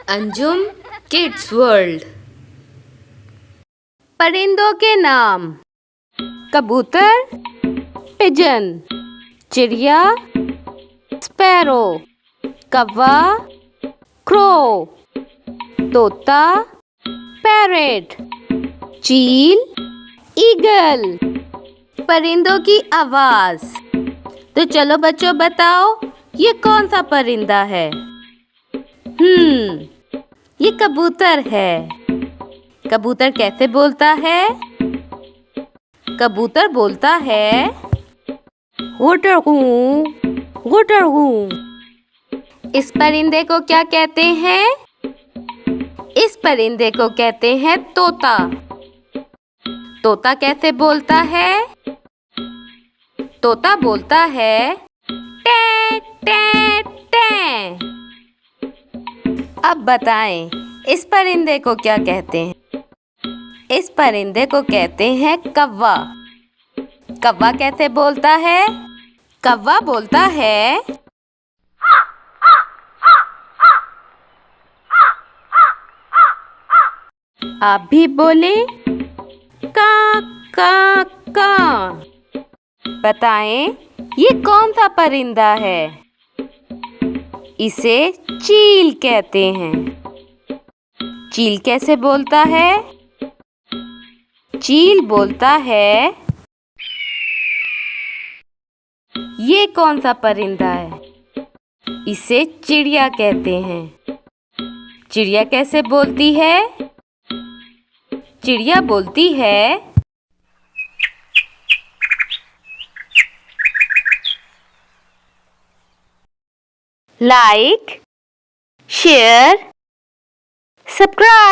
Anjum kids world. परिंदों के नाम: कबूतर, पिजन, चिड़िया, स्पैरो, कौवा, क्रो, तोता, पैरेट, चील, ईगल। परिंदों की आवाज। तो चलो बच्चों, बताओ ये कौन सा परिंदा है? ये कबूतर है। कबूतर कैसे बोलता है? कबूतर बोलता है गुटरगू गुटरगू। इस परिंदे को क्या कहते हैं? इस परिंदे को कहते हैं तोता। तोता कैसे बोलता है? तोता बोलता है टे टे टे। अब बताएं, इस परिंदे को क्या कहते हैं? इस परिंदे को कहते हैं कौवा। कौवा कैसे बोलता है? कौवा बोलता है आप भी बोले का का का। बताएं, ये कौन सा परिंदा है? इसे चील कहते हैं। चील कैसे बोलता है? चील बोलता है ये कौन सा परिंदा है? इसे चिड़िया कहते हैं। चिड़िया कैसे बोलती है? चिड़िया बोलती है लाइक, शेयर, सब्सक्राइब।